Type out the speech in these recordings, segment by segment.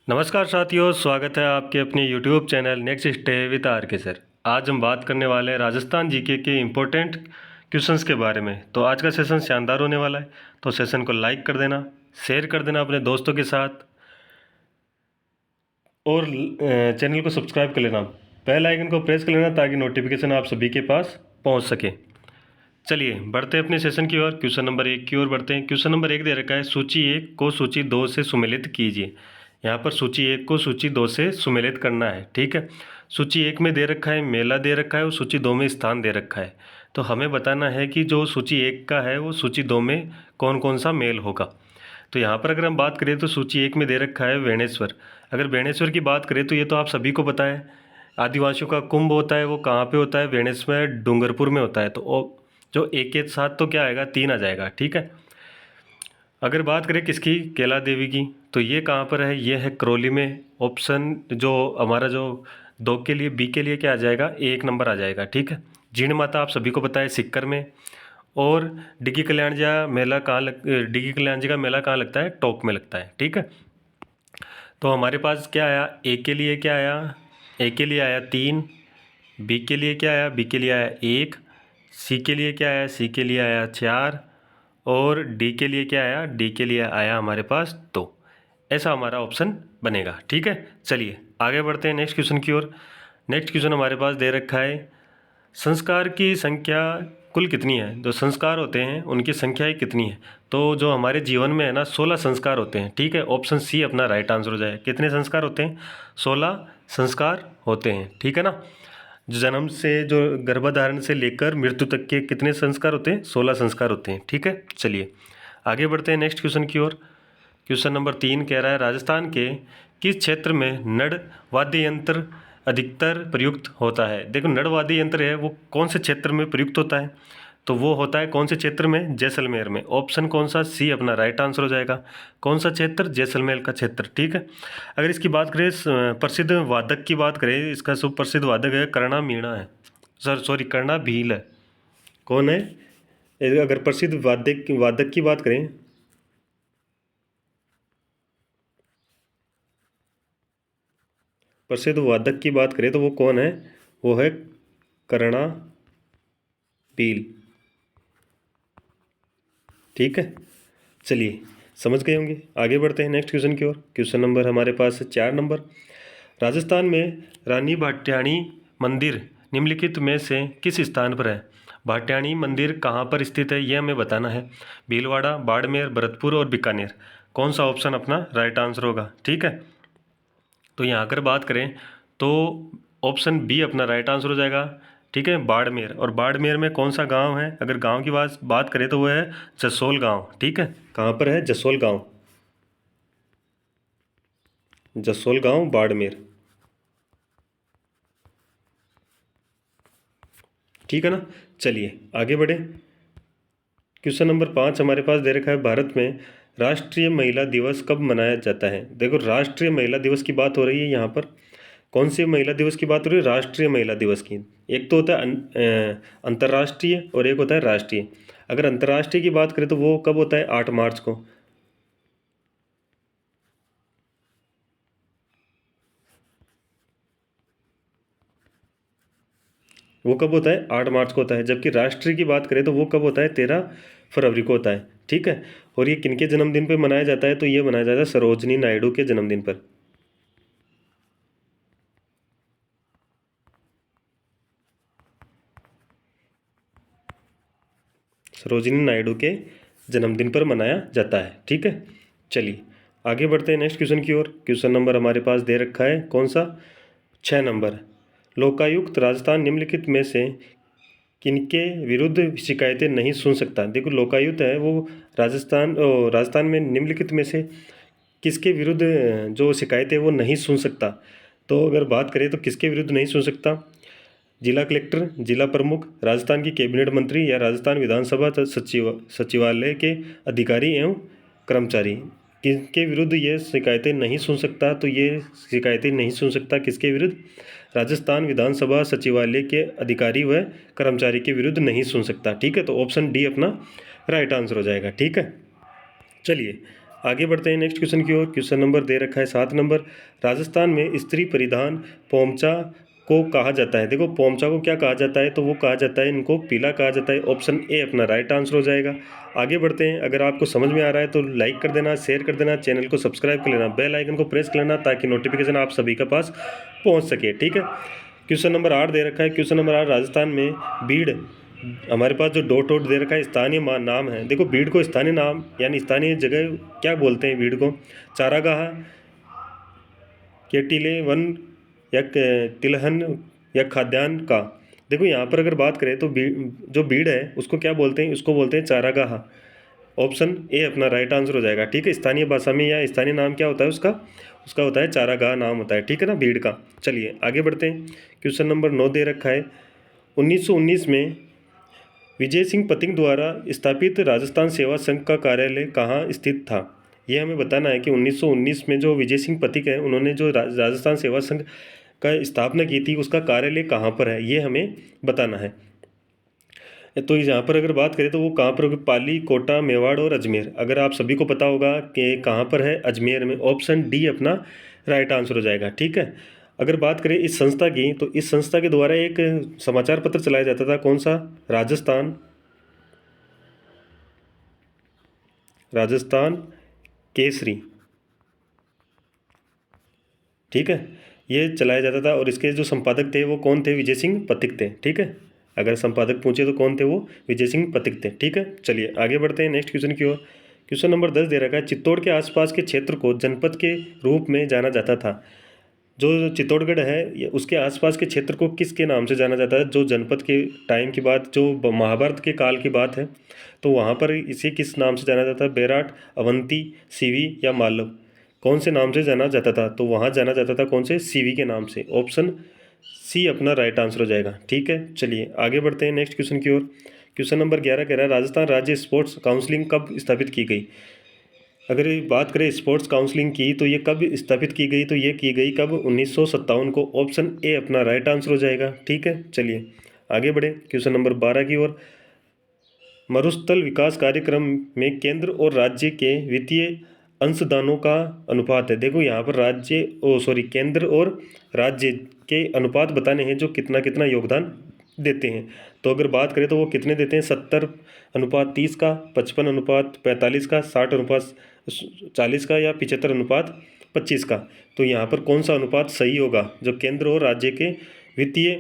नमस्कार साथियों, स्वागत है आपके अपने YouTube channel next stay with R K sir. आज हम बात करने वाले हैं राजस्थान जीके के इम्पोर्टेंट क्वेश्चंस के बारे में। तो आज का सेशन शानदार होने वाला है, तो सेशन को लाइक कर देना, शेयर कर देना अपने दोस्तों के साथ और चैनल को सब्सक्राइब कर लेना, बेल आइकन को प्रेस कर लेना ताकि नोटिफिकेशन आप सभी के पास पहुँच सके। चलिए बढ़ते हैं अपने सेशन की ओर। क्वेश्चन नंबर 1 की ओर बढ़ते हैं। क्वेश्चन नंबर 1 दे रखा है, सूची 1 को सूची 2 से सुमेलित कीजिए। यहाँ पर सूची 1 को सूची 2 से सुमेलित करना है, ठीक है। सूची 1 में दे रखा है मेला दे रखा है और सूची 2 में स्थान दे रखा है। तो हमें बताना है कि जो सूची 1 का है वो सूची 2 में कौन कौन सा मेल होगा। तो यहाँ पर अगर हम बात करें तो सूची 1 में दे रखा है बेणेश्वर। अगर बेणेश्वर की बात करें तो ये तो आप सभी को पता है, आदिवासियों का कुंभ होता है वो कहाँ पे होता है? बेणेश्वर डूंगरपुर में होता है। तो जो एक के साथ तो क्या आएगा, 3 आ जाएगा, ठीक है। अगर बात करें किसकी, कैला देवी की, तो ये कहाँ पर है? ये है करौली में। ऑप्शन जो हमारा जो 2 के लिए, बी के लिए क्या आ जाएगा? 1 नंबर आ जाएगा, ठीक है। जीण माता आप सभी को पता है सिक्कर में। और डिग्गी कल्याण जी मेला कहाँ डिग्गी कल्याण जी का मेला कहाँ लगता है? टोंक में लगता है, ठीक है। तो हमारे पास क्या आया? ए के लिए क्या आया? ए के लिए आया 3। बी के लिए क्या आया? बी के लिए आया 1। सी के लिए क्या आया? सी के लिए आया 4। और डी के लिए क्या आया? डी के लिए आया हमारे पास 2। ऐसा हमारा ऑप्शन बनेगा, ठीक है। चलिए आगे बढ़ते हैं नेक्स्ट क्वेश्चन की ओर। नेक्स्ट क्वेश्चन हमारे पास दे रखा है, संस्कार की संख्या कुल कितनी है? जो संस्कार होते हैं उनकी संख्या ही कितनी है? तो जो हमारे जीवन में है ना, 16 संस्कार होते हैं, ठीक है। ऑप्शन सी अपना राइट आंसर हो जाए। कितने संस्कार होते हैं? 16 संस्कार होते हैं, ठीक है ना। जन्म से जो गर्भधारण से लेकर मृत्यु तक के कितने संस्कार होते हैं? 16 संस्कार होते हैं, ठीक है। चलिए आगे बढ़ते हैं नेक्स्ट क्वेश्चन की ओर। क्वेश्चन नंबर 3 कह रहा है, राजस्थान के किस क्षेत्र में नड़ वाद्य यंत्र अधिकतर प्रयुक्त होता है? देखो नड़ वाद्य यंत्र है वो कौन से क्षेत्र में प्रयुक्त होता है? तो वो होता है कौन से क्षेत्र में? जैसलमेर में। ऑप्शन कौन सा? सी अपना राइट आंसर हो जाएगा। कौन सा क्षेत्र? जैसलमेर का क्षेत्र, ठीक है। अगर इसकी बात करें प्रसिद्ध वादक की बात करें, इसका सुप्रसिद्ध वादक है कर्णा मीणा है, सॉरी कर्णा भील है। कौन है? अगर प्रसिद्ध वादक की बात करें, प्रसिद्ध वादक की बात करें तो वो कौन है? वो है कर्णा भील, ठीक है। चलिए समझ गए होंगे। आगे बढ़ते हैं नेक्स्ट क्वेश्चन की ओर। क्वेश्चन नंबर हमारे पास है 4 नंबर। राजस्थान में रानी भाट्याणी मंदिर निम्नलिखित में से किस स्थान पर है? भाट्याणी मंदिर कहाँ पर स्थित है यह हमें बताना है। भीलवाड़ा, बाड़मेर, भरतपुर और बीकानेर। कौन सा ऑप्शन अपना राइट आंसर होगा, ठीक है। तो यहाँ अगर बात करें तो ऑप्शन बी अपना राइट आंसर हो जाएगा, ठीक है, बाड़मेर। और बाड़मेर में कौन सा गांव है? अगर गांव की बात करें तो वो है जसोल गांव, ठीक है। कहाँ पर है? जसोल गांव, जसोल गांव बाड़मेर, ठीक है ना। चलिए आगे बढ़े। क्वेश्चन नंबर 5 हमारे पास दे रखा है, भारत में राष्ट्रीय महिला दिवस कब मनाया जाता है? देखो राष्ट्रीय महिला दिवस की बात हो रही है यहाँ पर। कौन सी महिला दिवस की बात हो रही है? राष्ट्रीय महिला दिवस की। एक तो होता है अंतर्राष्ट्रीय और एक होता है राष्ट्रीय। अगर अंतर्राष्ट्रीय की बात करें तो वो कब होता है? 8 मार्च को। वो कब होता है? 8 मार्च को होता है। जबकि राष्ट्रीय की बात करें तो वो कब होता है? 13 फरवरी को होता है, ठीक है। और ये किनके जन्मदिन पर मनाया जाता है? तो ये मनाया जाता है सरोजनी नायडू के जन्मदिन पर। सरोजिनी नायडू के जन्मदिन पर मनाया जाता है, ठीक है। चलिए आगे बढ़ते हैं नेक्स्ट क्वेश्चन की ओर। क्वेश्चन नंबर हमारे पास दे रखा है कौन सा? 6 नंबर। लोकायुक्त राजस्थान निम्नलिखित में से किनके विरुद्ध शिकायतें नहीं सुन सकता? देखो लोकायुक्त है वो राजस्थान में निम्नलिखित में से किसके विरुद्ध जो शिकायतें वो नहीं सुन सकता? तो अगर बात करें तो किसके विरुद्ध नहीं सुन सकता? जिला कलेक्टर, जिला प्रमुख, राजस्थान की कैबिनेट मंत्री या राजस्थान विधानसभा सचिवालय के अधिकारी एवं कर्मचारी। किसके विरुद्ध ये शिकायतें नहीं सुन सकता? तो ये शिकायतें नहीं सुन सकता किसके विरुद्ध? राजस्थान विधानसभा सचिवालय के अधिकारी व कर्मचारी के विरुद्ध नहीं सुन सकता, ठीक है। तो ऑप्शन डी अपना राइट आंसर हो जाएगा, ठीक है। चलिए आगे बढ़ते हैं नेक्स्ट क्वेश्चन की ओर। क्वेश्चन नंबर दे रखा है 7 नंबर। राजस्थान में स्त्री परिधान पोमचा को कहा जाता है। देखो पोमचा को क्या कहा जाता है, तो वो कहा जाता है, इनको पीला कहा जाता है। ऑप्शन ए अपना राइट आंसर हो जाएगा। आगे बढ़ते हैं। अगर आपको समझ में आ रहा है तो लाइक कर देना, शेयर कर देना, चैनल को सब्सक्राइब कर लेना, बेल आइकन को प्रेस कर लेना ताकि नोटिफिकेशन आप सभी के पास पहुँच सके। ठीक है। क्वेश्चन नंबर 8 दे रखा है। क्वेश्चन नंबर 8, राजस्थान में बीड़, हमारे पास जो डॉट डॉट दे रखा है स्थानीय नाम है। देखो बीड़ को स्थानीय नाम यानी स्थानीय जगह क्या बोलते हैं बीड़ को? चारागाह, केटिले वन, या तिलहन, या खाद्यान्न का। देखो यहाँ पर अगर बात करें तो जो बीड़ है उसको क्या बोलते हैं? उसको बोलते हैं चारागाह। ऑप्शन ए अपना राइट आंसर हो जाएगा। ठीक है। स्थानीय भाषा में या स्थानीय नाम क्या होता है उसका? उसका होता है चारागाह नाम होता है। ठीक है ना, बीड़ का। चलिए आगे बढ़ते हैं। क्वेश्चन नंबर 9 दे रखा है। 1919 में विजय सिंह पथिक द्वारा स्थापित राजस्थान सेवा संघ का कार्यालय कहाँ स्थित था? ये हमें बताना है कि 1919 में जो विजय सिंह पथिक है उन्होंने जो राजस्थान सेवा संघ का स्थापना की थी उसका कार्यालय कहाँ पर है, ये हमें बताना है। तो यहाँ पर अगर बात करें तो वो कहाँ पर होगी? पाली, कोटा, मेवाड़ और अजमेर। अगर आप सभी को पता होगा कि कहाँ पर है, अजमेर में। ऑप्शन डी अपना राइट आंसर हो जाएगा। ठीक है। अगर बात करें इस संस्था की, तो इस संस्था के द्वारा एक समाचार पत्र चलाया जाता था। कौन सा? राजस्थान केसरी। ठीक है। ये चलाया जाता था और इसके जो संपादक थे वो कौन थे? विजय सिंह पथिक थे। ठीक है। अगर संपादक पूछे तो कौन थे वो? विजय सिंह पथिक थे। ठीक है। चलिए आगे बढ़ते हैं नेक्स्ट क्वेश्चन की ओर। क्वेश्चन नंबर 10 दे रखा है। चित्तौड़ के आसपास के क्षेत्र को जनपद के रूप में जाना जाता था। जो चित्तौड़गढ़ है उसके आसपास के क्षेत्र को किसके नाम से जाना जाता है? जो जनपद के टाइम की बात, जो महाभारत के काल की बात है, तो वहाँ पर इसे किस नाम से जाना जाता है? बेराट, अवंती, सीवी या मालव? कौन से नाम से जाना जाता था? तो वहाँ जाना जाता था कौन से? सीवी के नाम से। ऑप्शन सी अपना राइट आंसर हो जाएगा। ठीक है। चलिए आगे बढ़ते हैं नेक्स्ट क्वेश्चन की ओर। क्वेश्चन नंबर 11 कह रहा है राजस्थान राज्य स्पोर्ट्स काउंसिलिंग कब स्थापित की गई? अगर ये बात करें स्पोर्ट्स काउंसलिंग की, तो ये कब स्थापित की गई? तो ये की गई कब? 1957 को। ऑप्शन ए अपना राइट आंसर हो जाएगा। ठीक है। चलिए आगे बढ़े क्वेश्चन नंबर 12 की ओर। मरुस्थल विकास कार्यक्रम में केंद्र और राज्य के वित्तीय अंशदानों का अनुपात है। देखो यहाँ पर केंद्र और राज्य के अनुपात बताने हैं जो कितना कितना योगदान देते हैं। तो अगर बात करें तो वो कितने देते हैं? 70:30 का, 55:45 का, 60:40 का, या 75:25 का। तो यहाँ पर कौन सा अनुपात सही होगा जो केंद्र और राज्य के वित्तीय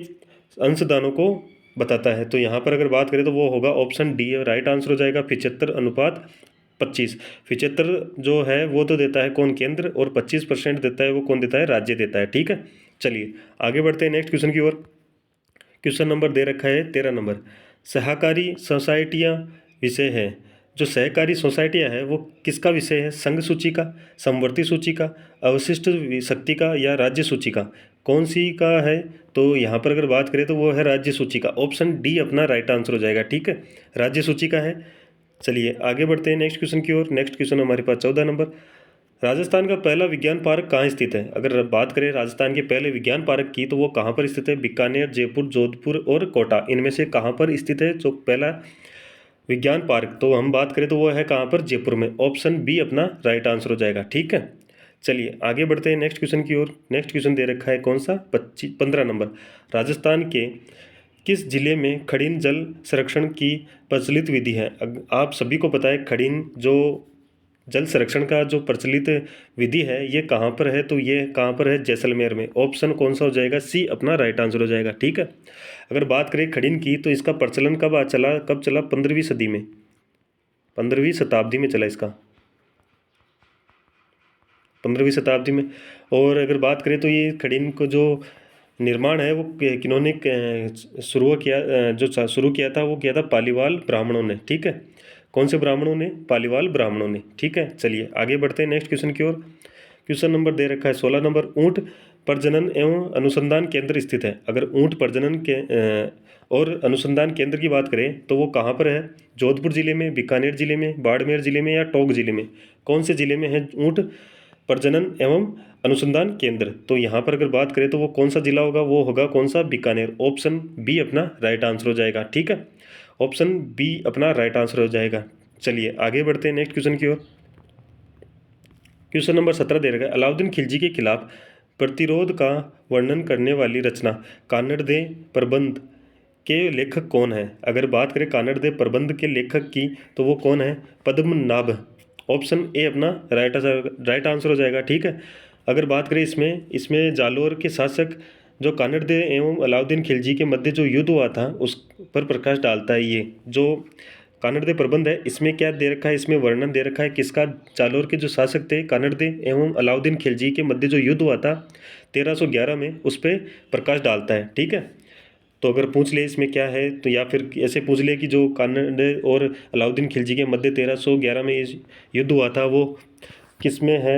अंशदानों को बताता है? तो यहाँ पर अगर बात करें तो वो होगा ऑप्शन डी राइट आंसर हो जाएगा। 75:25। 75 जो है वो तो देता है कौन? केंद्र। और 25% देता है वो कौन देता है? राज्य देता है। ठीक है। चलिए आगे बढ़ते हैं नेक्स्ट क्वेश्चन की ओर। क्वेश्चन नंबर दे रखा है 13 नंबर। सहकारी सोसाइटियाँ विषय है। जो सहकारी सोसाइटियाँ है वो किसका विषय है? संघ सूची का, समवर्ती सूची का, अवशिष्ट शक्ति का, या राज्य सूची का? कौन सी का है? तो यहाँ पर अगर बात करें तो वो है राज्य सूची का। ऑप्शन डी अपना राइट आंसर हो जाएगा। ठीक है। राज्य सूची का है। चलिए आगे बढ़ते हैं नेक्स्ट क्वेश्चन की ओर। नेक्स्ट क्वेश्चन हमारे पास 14 नंबर। राजस्थान का पहला विज्ञान पार्क कहाँ स्थित है? अगर बात करें राजस्थान के पहले विज्ञान पार्क की, तो वो कहाँ पर स्थित है? बीकानेर, जयपुर, जोधपुर और कोटा। इनमें से कहाँ पर स्थित है जो पहला विज्ञान पार्क? तो हम बात करें तो वो है कहाँ पर? जयपुर में। ऑप्शन बी अपना राइट आंसर हो जाएगा। ठीक है। चलिए आगे बढ़ते हैं नेक्स्ट क्वेश्चन की ओर। नेक्स्ट क्वेश्चन दे रखा है कौन सा? 15 नंबर। राजस्थान के किस जिले में खड़ीन जल संरक्षण की प्रचलित विधि है? आप सभी को पता है खड़ीन जो जल संरक्षण का जो प्रचलित विधि है ये कहाँ पर है? तो ये कहाँ पर है? जैसलमेर में। ऑप्शन कौन सा हो जाएगा? सी अपना राइट आंसर हो जाएगा। ठीक है। अगर बात करें खड़ीन की, तो इसका प्रचलन कब चला? 15वीं सदी में, 15वीं शताब्दी में चला इसका, 15वीं शताब्दी में। और अगर बात करें तो ये खड़ीन को जो निर्माण है वो किन्होंने शुरू किया था? वो किया था पालीवाल ब्राह्मणों ने। ठीक है। कौन से ब्राह्मणों ने? पालीवाल ब्राह्मणों ने। ठीक है। चलिए आगे बढ़ते हैं नेक्स्ट क्वेश्चन की ओर। क्वेश्चन नंबर दे रखा है 16 नंबर। ऊंट प्रजनन एवं अनुसंधान केंद्र स्थित है। अगर ऊंट प्रजनन के और अनुसंधान केंद्र की बात करें तो वो कहाँ पर है? जोधपुर जिले में, बीकानेर जिले में, बाड़मेर जिले में, या टोंक जिले में? कौन से जिले में है ऊंट प्रजनन एवं अनुसंधान केंद्र? तो यहाँ पर अगर बात करें तो वो कौन सा जिला होगा? वो होगा कौन सा? बीकानेर। ऑप्शन बी अपना राइट आंसर हो जाएगा। ठीक है। ऑप्शन बी अपना राइट आंसर हो जाएगा। चलिए आगे बढ़ते हैं नेक्स्ट क्वेश्चन की ओर। क्वेश्चन नंबर 17 दे रखा है, अलाउद्दीन खिलजी के खिलाफ प्रतिरोध का वर्णन करने वाली रचना कानड़ दे प्रबंध के लेखक कौन है। अगर बात करें कानड़ दे प्रबंध के लेखक की तो वो कौन है, पद्मनाभ। ऑप्शन ए अपना राइट आंसर हो जाएगा। ठीक है, अगर बात करें इसमें इसमें जालोर के शासक जो कानड़ दे एवं अलाउद्दीन खिलजी के मध्य जो युद्ध हुआ था उस पर प्रकाश डालता है। ये जो कानड़ दे प्रबंध है इसमें क्या दे रखा है, इसमें वर्णन दे रखा है किसका, जालोर के जो शासक थे कानड़ दे एवं अलाउद्दीन खिलजी के मध्य जो युद्ध हुआ था 1311 में, उस पर प्रकाश डालता है। ठीक है, तो अगर पूछ ले इसमें क्या है तो, या फिर ऐसे पूछ ले कि जो कानड़ और अलाउद्दीन खिलजी के मध्य 1311 में युद्ध हुआ था वो किस में है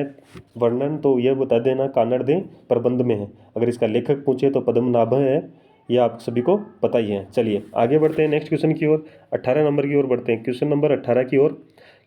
वर्णन, तो यह बता देना कानड़ दे प्रबंध में है। अगर इसका लेखक पूछे तो पद्मनाभ है, यह आप सभी को पता ही है। चलिए आगे बढ़ते हैं नेक्स्ट क्वेश्चन की ओर, 18 नंबर की ओर बढ़ते हैं। क्वेश्चन नंबर 18 की ओर,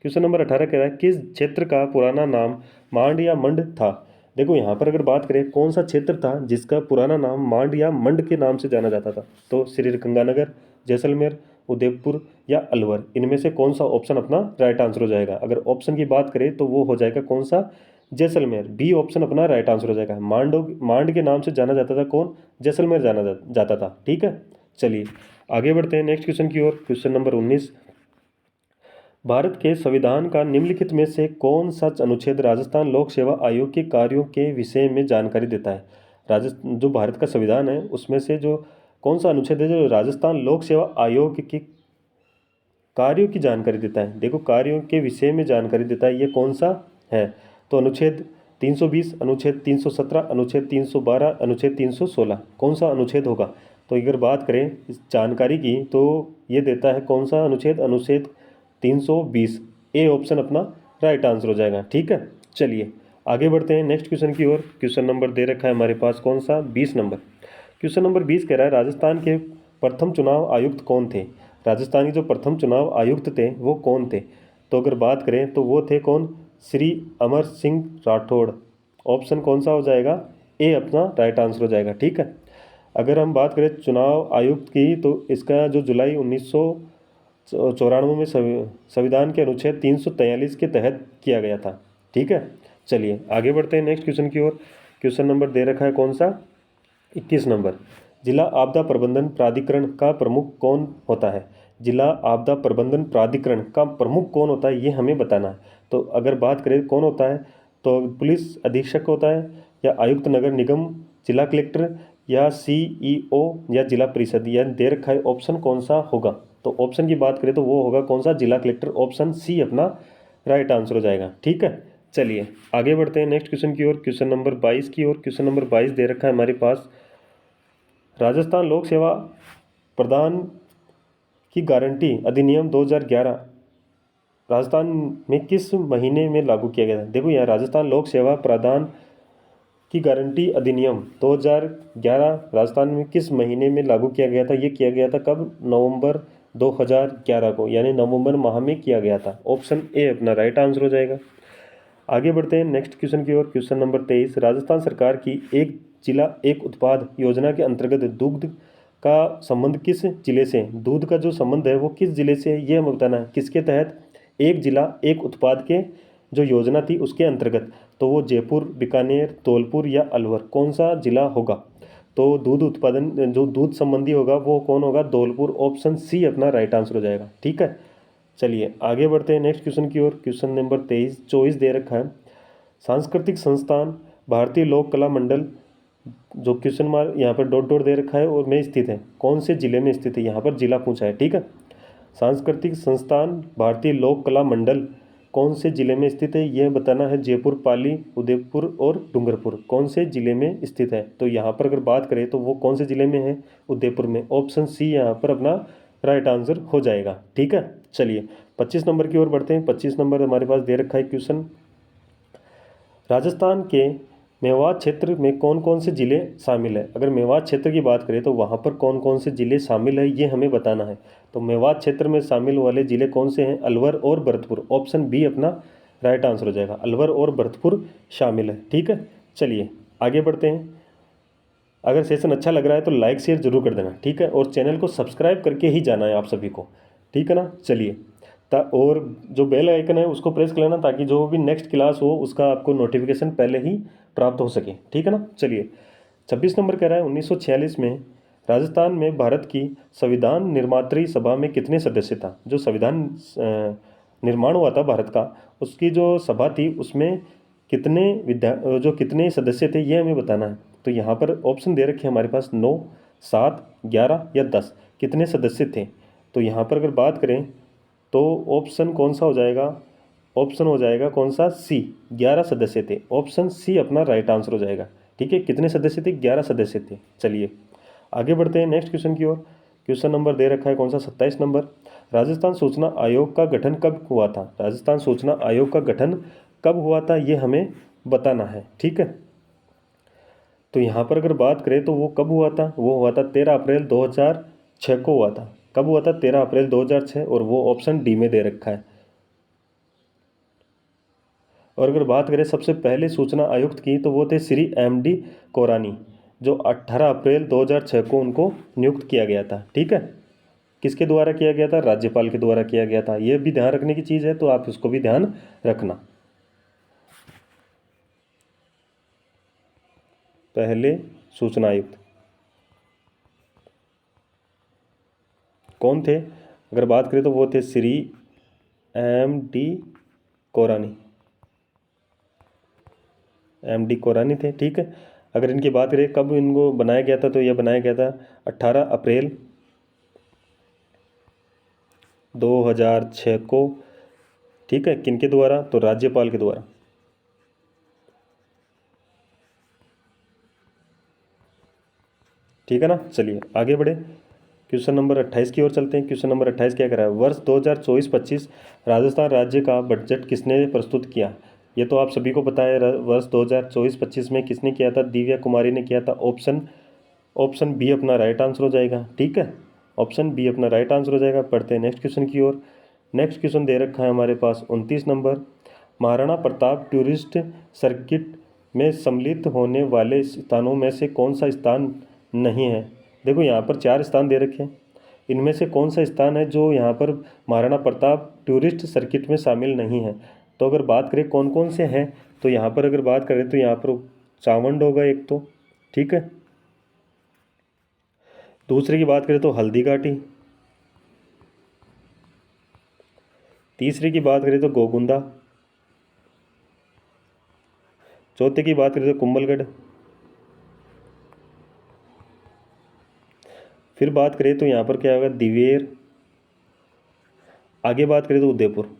क्वेश्चन नंबर 18 कह रहा है किस क्षेत्र का पुराना नाम मांड या मंड था। देखो यहाँ पर अगर बात करें कौन सा क्षेत्र था जिसका पुराना नाम मांड या मंड के नाम से जाना जाता था, तो श्री गंगानगर, जैसलमेर, उदयपुर या अलवर, इनमें से कौन सा ऑप्शन अपना राइट आंसर हो जाएगा। अगर ऑप्शन की बात करें तो वो हो जाएगा कौन सा, जैसलमेर। बी ऑप्शन अपना राइट आंसर हो जाएगा। मांड के नाम से जाना जाता था कौन, जैसलमेर जाना जाता था। ठीक है, चलिए आगे बढ़ते हैं नेक्स्ट क्वेश्चन की ओर। क्वेश्चन नंबर 19, भारत के संविधान का निम्नलिखित में से कौन सा अनुच्छेद राजस्थान लोक सेवा आयोग के कार्यों के विषय में जानकारी देता है। जो भारत का संविधान है उसमें से जो कौन सा अनुच्छेद है जो राजस्थान लोक सेवा आयोग के कार्यों की जानकारी देता है। देखो कार्यों के विषय में जानकारी देता है, ये कौन सा है, तो अनुच्छेद 320, अनुच्छेद 317, अनुच्छेद 312, अनुच्छेद 316, कौन सा अनुच्छेद होगा। तो अगर बात करें इस जानकारी की तो ये देता है कौन सा अनुच्छेद, अनुच्छेद 320। ए ऑप्शन अपना राइट आंसर हो जाएगा। ठीक है, चलिए आगे बढ़ते हैं नेक्स्ट क्वेश्चन की ओर। क्वेश्चन नंबर दे रखा है हमारे पास कौन सा, 20 नंबर। क्वेश्चन नंबर 20 कह रहा है राजस्थान के प्रथम चुनाव आयुक्त कौन थे। राजस्थान के जो प्रथम चुनाव आयुक्त थे वो कौन थे, तो अगर बात करें तो वो थे कौन, श्री अमर सिंह राठौड़। ऑप्शन कौन सा हो जाएगा, ए अपना राइट आंसर हो जाएगा। ठीक है, अगर हम बात करें चुनाव आयुक्त की तो इसका जो जुलाई 1994 में संविधान के अनुच्छेद 343 के तहत किया गया था। ठीक है, चलिए आगे बढ़ते हैं नेक्स्ट क्वेश्चन की ओर। क्वेश्चन नंबर दे रखा है कौन सा, 21 नंबर। जिला आपदा प्रबंधन प्राधिकरण का प्रमुख कौन होता है। जिला आपदा प्रबंधन प्राधिकरण का प्रमुख कौन होता है ये हमें बताना है। तो अगर बात करें कौन होता है तो पुलिस अधीक्षक होता है, या आयुक्त नगर निगम, जिला कलेक्टर, या सीईओ, या जिला परिषद। यह दे रखा है ऑप्शन कौन सा होगा, तो ऑप्शन की बात करें तो वो होगा कौन सा, जिला कलेक्टर। ऑप्शन सी अपना राइट आंसर हो जाएगा। ठीक है, चलिए आगे बढ़ते हैं नेक्स्ट क्वेश्चन की ओर। क्वेश्चन नंबर 22 की ओर। क्वेश्चन नंबर 22 दे रखा है हमारे पास, राजस्थान लोक सेवा प्रदान की गारंटी अधिनियम 2011 राजस्थान में किस महीने में लागू किया गया था। देखो यहाँ राजस्थान लोक सेवा प्रदान की गारंटी अधिनियम 2011 राजस्थान में किस महीने में लागू किया गया था। ये किया गया था कब, नवंबर 2011 को, यानी नवंबर माह में किया गया था। ऑप्शन ए अपना राइट आंसर हो जाएगा। आगे बढ़ते हैं नेक्स्ट क्वेश्चन की ओर। क्वेश्चन नंबर 23, राजस्थान सरकार की एक जिला एक उत्पाद योजना के अंतर्गत दूध का संबंध किस जिले से, दूध का जो संबंध है वो किस जिले से है ये हमें बताना है। किसके तहत, एक जिला एक उत्पाद के जो योजना थी उसके अंतर्गत, तो वो जयपुर, बीकानेर, धौलपुर या अलवर, कौन सा जिला होगा। तो दूध उत्पादन जो दूध संबंधी होगा वो कौन होगा, धौलपुर। ऑप्शन सी अपना राइट आंसर हो जाएगा। ठीक है, चलिए आगे बढ़ते हैं नेक्स्ट क्वेश्चन की ओर। क्वेश्चन नंबर 24 दे रखा है, सांस्कृतिक संस्थान भारतीय लोक कला मंडल, जो क्वेश्चन मार्क यहाँ पर डॉट डॉट दे रखा है और में स्थित है, कौन से जिले में स्थित है, यहाँ पर जिला पूछा है। ठीक है, सांस्कृतिक संस्थान भारतीय लोक कला मंडल कौन से जिले में स्थित है यह बताना है। जयपुर, पाली, उदयपुर और डूंगरपुर, कौन से जिले में स्थित है। तो यहाँ पर अगर बात करें तो वो कौन से जिले में है, उदयपुर में। ऑप्शन सी यहाँ पर अपना राइट आंसर हो जाएगा। ठीक है, चलिए 25 नंबर की ओर बढ़ते हैं। 25 नंबर हमारे पास दे रखा है क्वेश्चन, राजस्थान के मेवात क्षेत्र में कौन कौन से ज़िले शामिल है। अगर मेवात क्षेत्र की बात करें तो वहाँ पर कौन कौन से ज़िले शामिल है ये हमें बताना है। तो मेवात क्षेत्र में शामिल वाले ज़िले कौन से हैं, अलवर और भरतपुर। ऑप्शन बी अपना राइट आंसर हो जाएगा, अलवर और भरतपुर शामिल है। ठीक है, चलिए आगे बढ़ते हैं। अगर सेशन अच्छा लग रहा है तो लाइक शेयर जरूर कर देना। ठीक है, और चैनल को सब्सक्राइब करके ही जाना है आप सभी को। ठीक है ना, चलिए और जो बेल आइकन है उसको प्रेस कर लेना ताकि जो भी नेक्स्ट क्लास हो उसका आपको नोटिफिकेशन पहले ही प्राप्त हो सके, ठीक है ना। चलिए 26 नंबर कह रहा है 1946 में राजस्थान में भारत की संविधान निर्मात्री सभा में कितने सदस्य था। जो संविधान निर्माण हुआ था भारत का, उसकी जो सभा थी उसमें कितने सदस्य थे ये हमें बताना है। तो यहाँ पर ऑप्शन दे रखे हैं हमारे पास 9, 7, 11 या 10 कितने सदस्य थे। तो यहाँ पर अगर बात करें तो ऑप्शन कौन सा हो जाएगा, ऑप्शन हो जाएगा कौन सा, सी, 11 सदस्य थे। ऑप्शन सी अपना राइट आंसर हो जाएगा, ठीक है। कितने सदस्य थे, 11 सदस्य थे। चलिए आगे बढ़ते हैं नेक्स्ट क्वेश्चन की ओर। क्वेश्चन नंबर दे रखा है कौन सा, 27 नंबर। राजस्थान सूचना आयोग का गठन कब हुआ था। राजस्थान सूचना आयोग का गठन कब हुआ था ये हमें बताना है, ठीक है। तो यहाँ पर अगर बात करें तो वो कब हुआ था, वो हुआ था 13 अप्रैल 2006 को हुआ था। कब हुआ था, 13 अप्रैल 2006, और वो ऑप्शन डी में दे रखा है। और अगर बात करें सबसे पहले सूचना आयुक्त की तो वो थे श्री MD कोरानी, जो 18 अप्रैल 2006 को उनको नियुक्त किया गया था, ठीक है। किसके द्वारा किया गया था, राज्यपाल के द्वारा किया गया था। ये भी ध्यान रखने की चीज़ है, तो आप इसको भी ध्यान रखना। पहले सूचना आयुक्त कौन थे, अगर बात करें तो वो थे श्री MD कोरानी, MD कोरानी थे, ठीक है। अगर इनकी बात करें कब इनको बनाया गया था तो यह बनाया गया था 18 अप्रैल 2006 को, ठीक है। किनके द्वारा, तो राज्यपाल के द्वारा, ठीक है ना। चलिए आगे बढ़े, क्वेश्चन नंबर 28 की ओर चलते हैं। क्वेश्चन नंबर 28 क्या करा है, वर्ष 2024-25 राजस्थान राज्य का बजट किसने प्रस्तुत किया। ये तो आप सभी को पता है, वर्ष 2024-25 में किसने किया था, दिव्या कुमारी ने किया था। ऑप्शन बी अपना राइट आंसर हो जाएगा, ठीक है। ऑप्शन बी अपना राइट आंसर हो जाएगा। पढ़ते हैं नेक्स्ट क्वेश्चन की ओर। नेक्स्ट क्वेश्चन दे रखा है हमारे पास 29 number. Maharana Pratap tourist circuit में सम्मिलित होने वाले स्थानों में से कौन सा स्थान नहीं है। देखो यहाँ पर 4 स्थान दे रखे हैं, इनमें से कौन सा स्थान है जो यहाँ पर महाराणा प्रताप टूरिस्ट सर्किट में शामिल नहीं है। तो अगर बात करें कौन कौन से हैं, तो यहाँ पर अगर बात करें तो यहाँ पर चावंड होगा एक तो, ठीक है। दूसरे की बात करें तो हल्दी घाटी, तीसरे की बात करें तो गोगुंदा, चौथे की बात करें तो कुंभलगढ़, फिर बात करें तो यहाँ पर क्या होगा, दिवेर, आगे बात करें तो उदयपुर।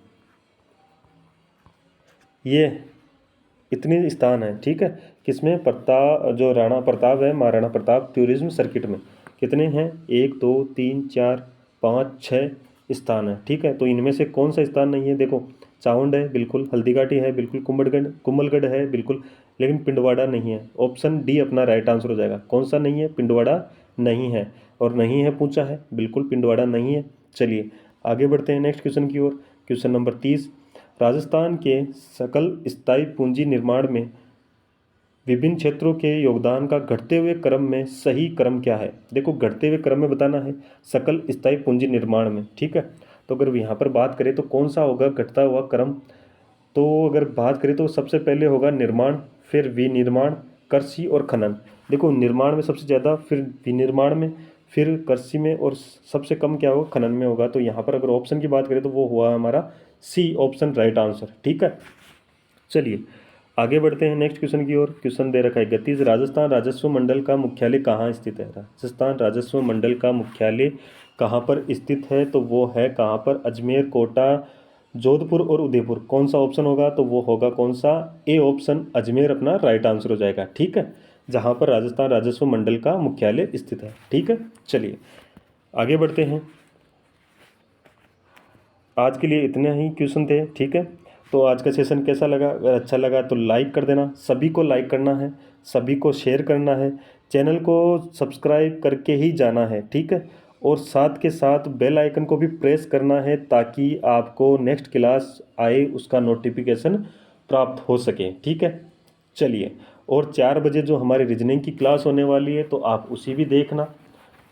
ये इतने स्थान हैं, ठीक है। किसमें, जो राणा प्रताप है, महाराणा प्रताप टूरिज्म सर्किट में कितने हैं, 1 2 3 4 5 6 स्थान है, ठीक है। तो इनमें से कौन सा स्थान नहीं है, देखो चावंड है बिल्कुल, हल्दी घाटी है बिल्कुल, कुंभलगढ़ है बिल्कुल, लेकिन पिंडवाड़ा नहीं है। ऑप्शन डी अपना राइट आंसर हो जाएगा। कौन सा नहीं है, पिंडवाड़ा नहीं है, और नहीं है पूछा है, बिल्कुल पिंडवाड़ा नहीं है। चलिए आगे बढ़ते हैं नेक्स्ट क्वेश्चन की ओर। Question number 30। राजस्थान के सकल स्थायी पूंजी निर्माण में विभिन्न क्षेत्रों के योगदान का घटते हुए क्रम में सही क्रम क्या है। देखो घटते हुए क्रम में बताना है सकल स्थायी पूंजी निर्माण में, ठीक है। तो अगर यहाँ पर बात करें तो कौन सा होगा घटता हुआ क्रम, तो अगर बात करें तो सबसे पहले होगा निर्माण, फिर विनिर्माण, कृषि और खनन। देखो निर्माण में सबसे ज़्यादा, फिर विनिर्माण में, फिर कृषि में, और सबसे कम क्या होगा, खनन में होगा। तो यहाँ पर अगर ऑप्शन की बात करें तो वो हुआ हमारा सी ऑप्शन राइट आंसर, ठीक है। चलिए आगे बढ़ते हैं नेक्स्ट क्वेश्चन की ओर। क्वेश्चन दे रखा है 31। राजस्थान राजस्व मंडल का मुख्यालय कहाँ स्थित है। राजस्थान राजस्व मंडल का मुख्यालय कहाँ पर स्थित है, तो वो है कहाँ पर, अजमेर, कोटा, जोधपुर और उदयपुर। कौन सा ऑप्शन होगा, तो वो होगा कौन सा, ए ऑप्शन अजमेर अपना राइट आंसर हो जाएगा, ठीक है। जहाँ पर राजस्थान राजस्व मंडल का मुख्यालय स्थित है, ठीक है। चलिए आगे बढ़ते हैं। आज के लिए इतने ही क्वेश्चन थे, ठीक है। तो आज का सेशन कैसा लगा, अगर अच्छा लगा तो लाइक कर देना, सभी को लाइक करना है, सभी को शेयर करना है, चैनल को सब्सक्राइब करके ही जाना है, ठीक है। और साथ के साथ बेल आइकन को भी प्रेस करना है ताकि आपको नेक्स्ट क्लास आए उसका नोटिफिकेशन प्राप्त हो सके, ठीक है। चलिए, और 4 बजे जो हमारी रीजनिंग की क्लास होने वाली है तो आप उसी भी देखना,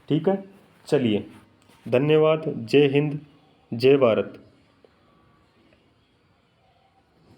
ठीक है। चलिए धन्यवाद, जय हिंद, जय भारत।